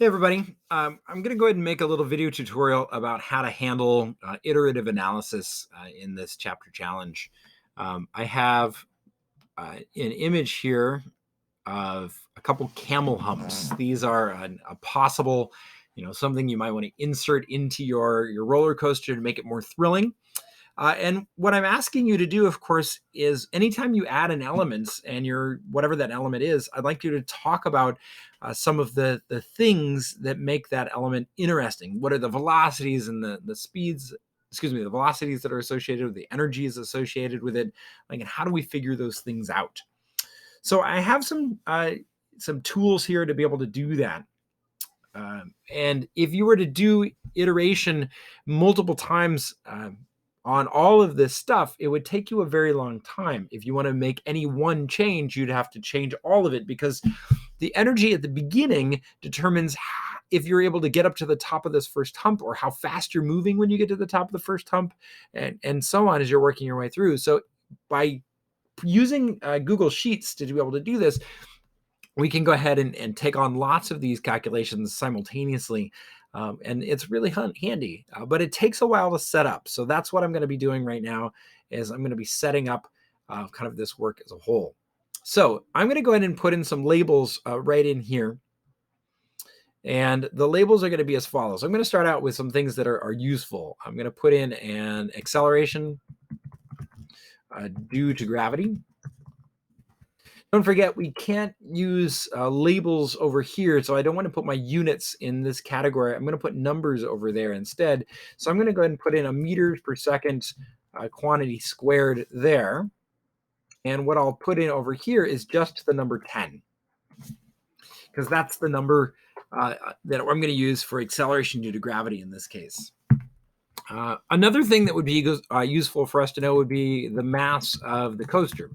Hey everybody, I'm going to go ahead and make a little video tutorial about how to handle iterative analysis in this chapter challenge. I have an image here of a couple camel humps. These are a possible, something you might want to insert into your roller coaster to make it more thrilling. And what I'm asking you to do, of course, is anytime you add an element and you're whatever that element is, I'd like you to talk about some of the things that make that element interesting. What are the velocities and the speeds? Excuse me, the velocities that are associated with the energies associated with it. Like, and how do we figure those things out? So I have some tools here to be able to do that. And if you were to do iteration multiple times on all of this stuff, it would take you a very long time. If you want to make any one change, you'd have to change all of it because the energy at the beginning determines if you're able to get up to the top of this first hump or how fast you're moving when you get to the top of the first hump, and so on as you're working your way through. So by using Google Sheets to be able to do this, we can go ahead and take on lots of these calculations simultaneously. And it's really handy, but it takes a while to set up. So that's what I'm going to be doing right now is I'm going to be setting up kind of this work as a whole. So I'm going to go ahead and put in some labels right in here. And the labels are going to be as follows. I'm going to start out with some things that are useful. I'm going to put in an acceleration due to gravity. Don't forget, we can't use labels over here, so I don't want to put my units in this category. I'm going to put numbers over there instead. So I'm going to go ahead and put in a meters per second quantity squared there. And what I'll put in over here is just the number 10, because that's the number that I'm going to use for acceleration due to gravity in this case. Another thing that would be useful for us to know would be the mass of the coaster.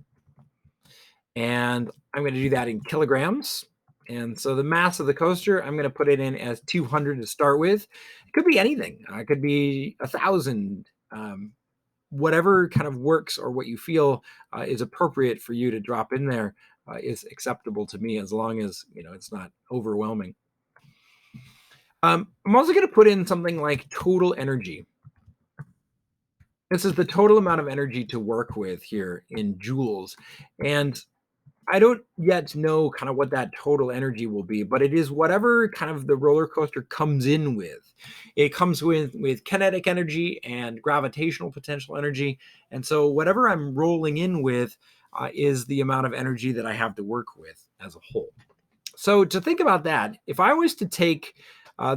And I'm going to do that in kilograms. And so the mass of the coaster, I'm going to put it in as 200 to start with. It could be anything. It could be 1,000, whatever kind of works or what you feel is appropriate for you to drop in there is acceptable to me as long as, it's not overwhelming. I'm also going to put in something like total energy. This is the total amount of energy to work with here in joules. And I don't yet know kind of what that total energy will be, but it is whatever kind of the roller coaster comes in with. It comes with kinetic energy and gravitational potential energy. And so whatever I'm rolling in with is the amount of energy that I have to work with as a whole. So to think about that, if I was to take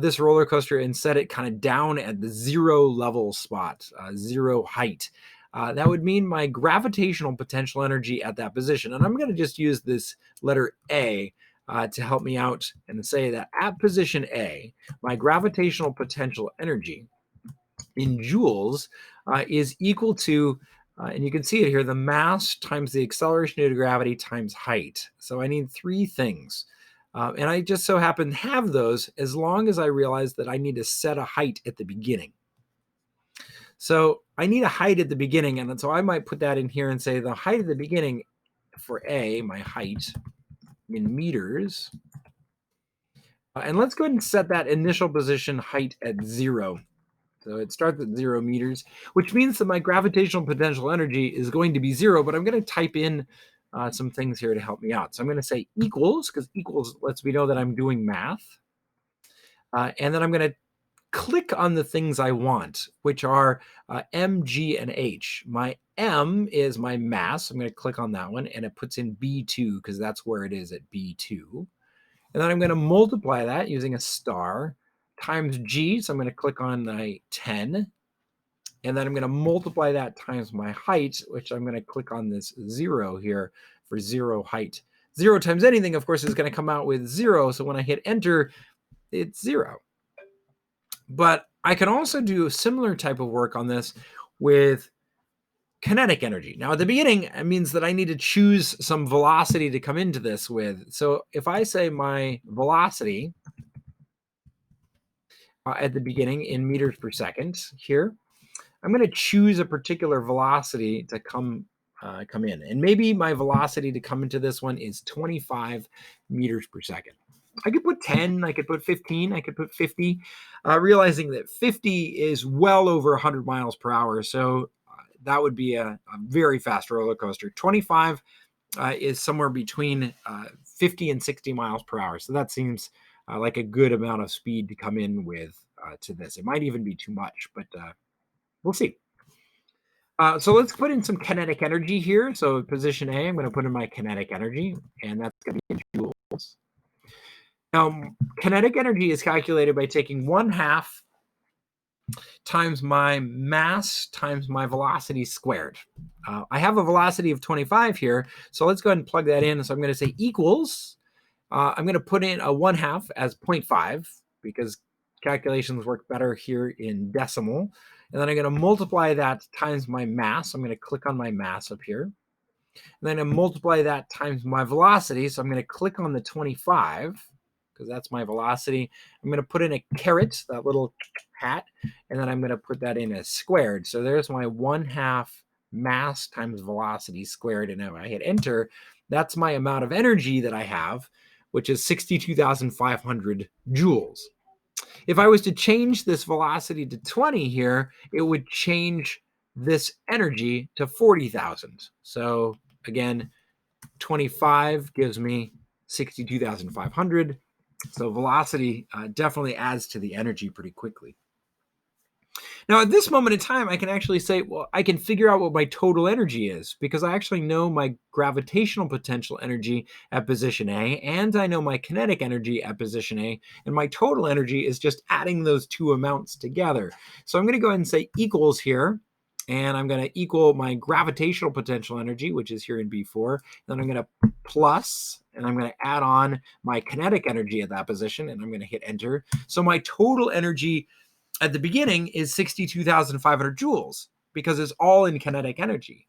this roller coaster and set it kind of down at the 0 level spot, 0 height, that would mean my gravitational potential energy at that position. And I'm going to just use this letter A to help me out and say that at position A, my gravitational potential energy in joules is equal to, and you can see it here, the mass times the acceleration due to gravity times height. So I need 3 things. And I just so happen to have those as long as I realize that I need to set a height at the beginning. So I need a height at the beginning, and so I might put that in here and say the height at the beginning for A, my height in meters. And let's go ahead and set that initial position height at 0. So it starts at 0 meters, which means that my gravitational potential energy is going to be 0, but I'm going to type in some things here to help me out. So I'm going to say equals, because equals lets me know that I'm doing math. And then I'm going to click on the things I want, which are M, G, and H. My M is my mass. I'm going to click on that one, and it puts in B2 because that's where it is at B2. And then I'm going to multiply that using a star times G. So I'm going to click on my 10. And then I'm going to multiply that times my height, which I'm going to click on this 0 here for 0 height. 0 times anything, of course, is going to come out with 0. So when I hit enter, it's 0. But I can also do a similar type of work on this with kinetic energy. Now, at the beginning, it means that I need to choose some velocity to come into this with. So if I say my velocity at the beginning in meters per second here, I'm going to choose a particular velocity to come in. And maybe my velocity to come into this one is 25 meters per second. I could put 10, I could put 15, I could put 50, realizing that 50 is well over 100 miles per hour. So that would be a very fast roller coaster. 25 is somewhere between 50 and 60 miles per hour. So that seems like a good amount of speed to come in with to this. It might even be too much, but we'll see. So let's put in some kinetic energy here. So position A, I'm going to put in my kinetic energy, and that's going to be in joules. Now, kinetic energy is calculated by taking 1/2 times my mass times my velocity squared. I have a velocity of 25 here, so let's go ahead and plug that in. So I'm going to say equals. I'm going to put in a 1/2 as 0.5 because calculations work better here in decimal. And then I'm going to multiply that times my mass. I'm going to click on my mass up here. And then I multiply that times my velocity. So I'm going to click on the 25 because that's my velocity. I'm going to put in a caret, that little hat, and then I'm going to put that in as squared. So there's my 1/2 mass times velocity squared. And if I hit enter, that's my amount of energy that I have, which is 62,500 joules. If I was to change this velocity to 20 here, it would change this energy to 40,000. So again, 25 gives me 62,500. So velocity definitely adds to the energy pretty quickly. Now, at this moment in time, I can actually say, well, I can figure out what my total energy is because I actually know my gravitational potential energy at position A, and I know my kinetic energy at position A, and my total energy is just adding those two amounts together. So I'm going to go ahead and say equals here, and I'm going to equal my gravitational potential energy, which is here in B4. Then I'm going to plus, and I'm going to add on my kinetic energy at that position, and I'm going to hit enter. So my total energy at the beginning is 62,500 joules because it's all in kinetic energy.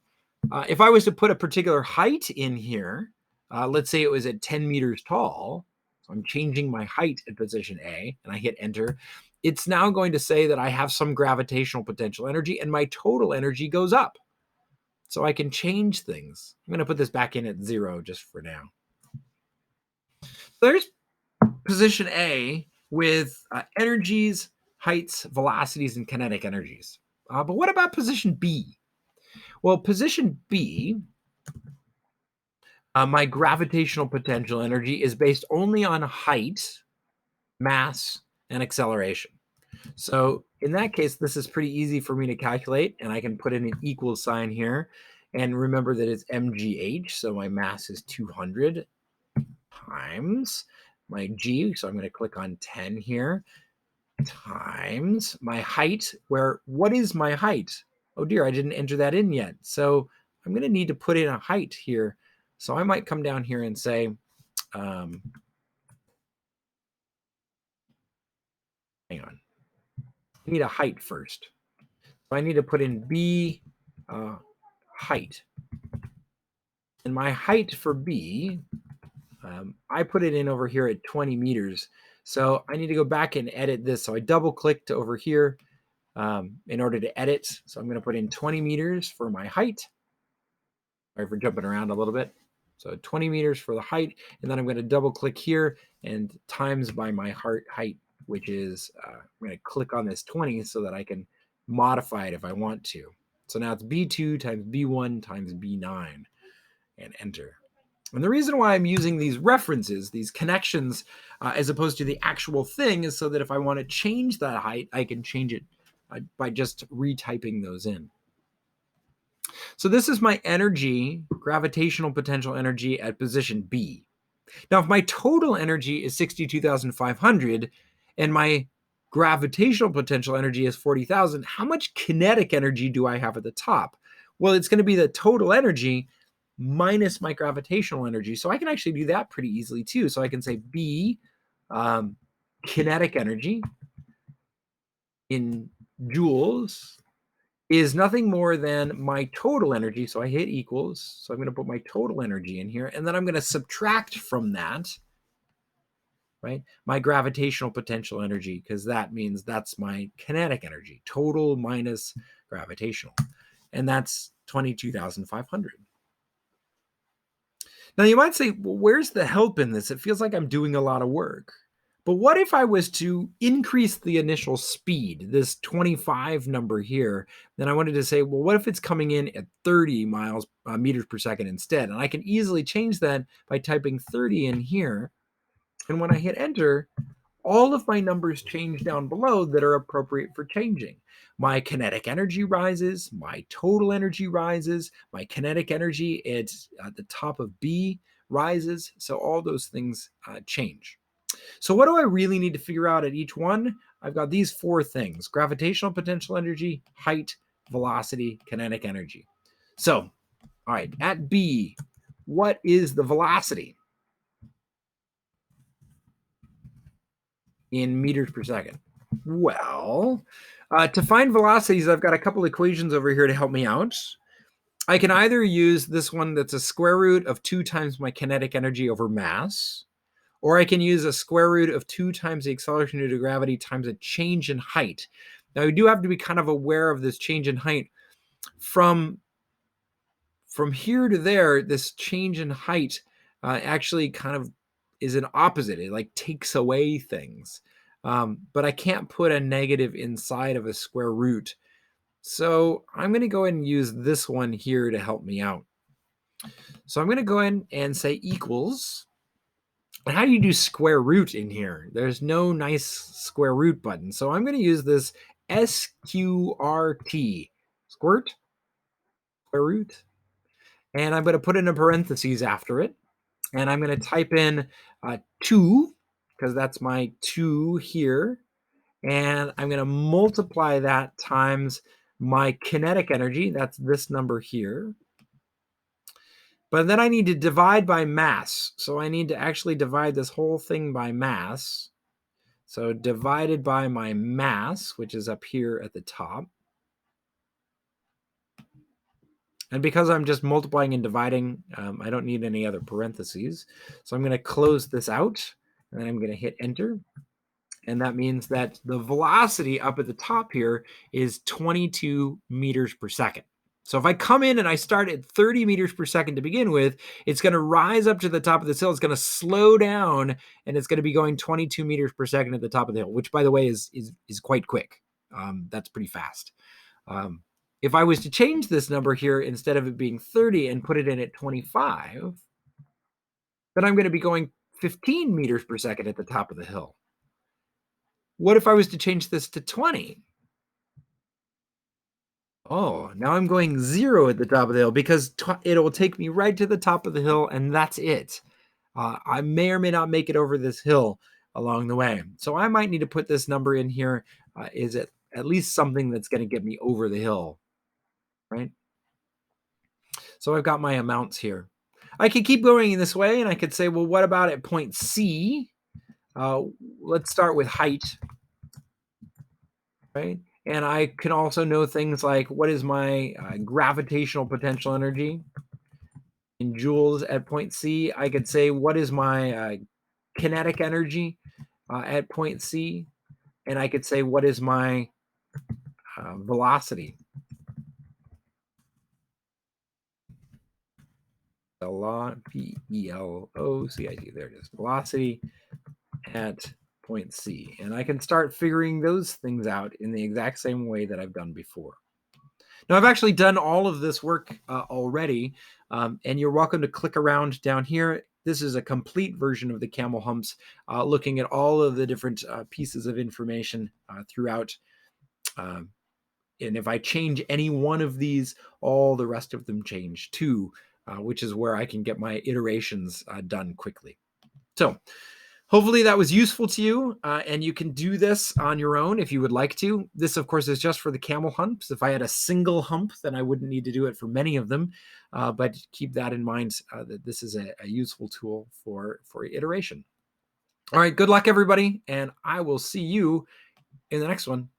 If I was to put a particular height in here, let's say it was at 10 meters tall, so I'm changing my height at position A, and I hit enter, it's now going to say that I have some gravitational potential energy, and my total energy goes up. So I can change things. I'm going to put this back in at 0 just for now. There's position A with energies, heights, velocities, and kinetic energies. But what about position B? Well, position B, my gravitational potential energy is based only on height, mass, and acceleration. So in that case, this is pretty easy for me to calculate, and I can put in an equal sign here. And remember that it's mgh, so my mass is 200 times my g, so I'm going to click on 10 here, times my height, where what is my height? Oh dear, I didn't enter that in yet. So I'm going to need to put in a height here. So I might come down here and say, hang on, I need a height first. So I need to put in B height. And my height for B, I put it in over here at 20 meters. So I need to go back and edit this. So I double clicked over here in order to edit. So I'm going to put in 20 meters for my height. Sorry for jumping around a little bit. So 20 meters for the height. And then I'm going to double click here and times by my height, which is, I'm going to click on this 20 so that I can modify it if I want to. So now it's B2 times B1 times B9 and enter. And the reason why I'm using these references, these connections, as opposed to the actual thing is so that if I want to change that height, I can change it by just retyping those in. So this is my energy, gravitational potential energy at position B. Now, if my total energy is 62,500 and my gravitational potential energy is 40,000, how much kinetic energy do I have at the top? Well, it's going to be the total energy minus my gravitational energy. So I can actually do that pretty easily too. So I can say B kinetic energy in joules is nothing more than my total energy. So I hit equals. So I'm going to put my total energy in here, and then I'm going to subtract from that, right, my gravitational potential energy, because that means that's my kinetic energy, total minus gravitational. And that's 22,500. Now you might say, well, where's the help in this? It feels like I'm doing a lot of work. But what if I was to increase the initial speed, this 25 number here? Then I wanted to say, well, what if it's coming in at 30 meters per second instead? And I can easily change that by typing 30 in here. And when I hit enter, all of my numbers change down below that are appropriate for changing. My kinetic energy rises, my total energy rises, my kinetic energy at the top of B rises. So all those things change. So what do I really need to figure out at each one? I've got these four things: gravitational potential energy, height, velocity, kinetic energy. So, all right, at B, what is the velocity in meters per second? Well, to find velocities, I've got a couple equations over here to help me out. I can either use this one that's a square root of 2 times my kinetic energy over mass, or I can use a square root of 2 times the acceleration due to gravity times a change in height. Now, we do have to be kind of aware of this change in height. From here to there, this change in height actually kind of is an opposite. It like takes away things. But I can't put a negative inside of a square root. So I'm going to go ahead and use this one here to help me out. So I'm going to go ahead and say equals. And how do you do square root in here? There's no nice square root button. So I'm going to use this SQRT, squirt, square root. And I'm going to put in a parentheses after it. And I'm going to type in 2, because that's my 2 here. And I'm going to multiply that times my kinetic energy. That's this number here. But then I need to divide by mass. So I need to actually divide this whole thing by mass. So divided by my mass, which is up here at the top. And because I'm just multiplying and dividing, I don't need any other parentheses. So I'm going to close this out, and then I'm going to hit enter. And that means that the velocity up at the top here is 22 meters per second. So if I come in and I start at 30 meters per second to begin with, it's going to rise up to the top of this hill. It's going to slow down, and it's going to be going 22 meters per second at the top of the hill, which, by the way, is quite quick. That's pretty fast. If I was to change this number here, instead of it being 30 and put it in at 25, then I'm going to be going 15 meters per second at the top of the hill. What if I was to change this to 20? Oh, now I'm going 0 at the top of the hill, because it will take me right to the top of the hill, and that's it. I may or may not make it over this hill along the way. So I might need to put this number in here. Is it at least something that's going to get me over the hill, right? So I've got my amounts here. I could keep going in this way, and I could say, well, what about at point C? Let's start with height, right? And I can also know things like, what is my gravitational potential energy in joules at point C? I could say, what is my kinetic energy at point C? And I could say, what is my velocity? Velocity, there it is, velocity at point C. And I can start figuring those things out in the exact same way that I've done before. Now, I've actually done all of this work already, and you're welcome to click around down here. This is a complete version of the camel humps, looking at all of the different pieces of information throughout. And if I change any one of these, all the rest of them change too, which is where I can get my iterations done quickly. So hopefully that was useful to you, and you can do this on your own if you would like to. This, of course, is just for the camel humps. If I had a single hump, then I wouldn't need to do it for many of them, but keep that in mind, that this is a useful tool for iteration. All right, good luck, everybody, and I will see you in the next one.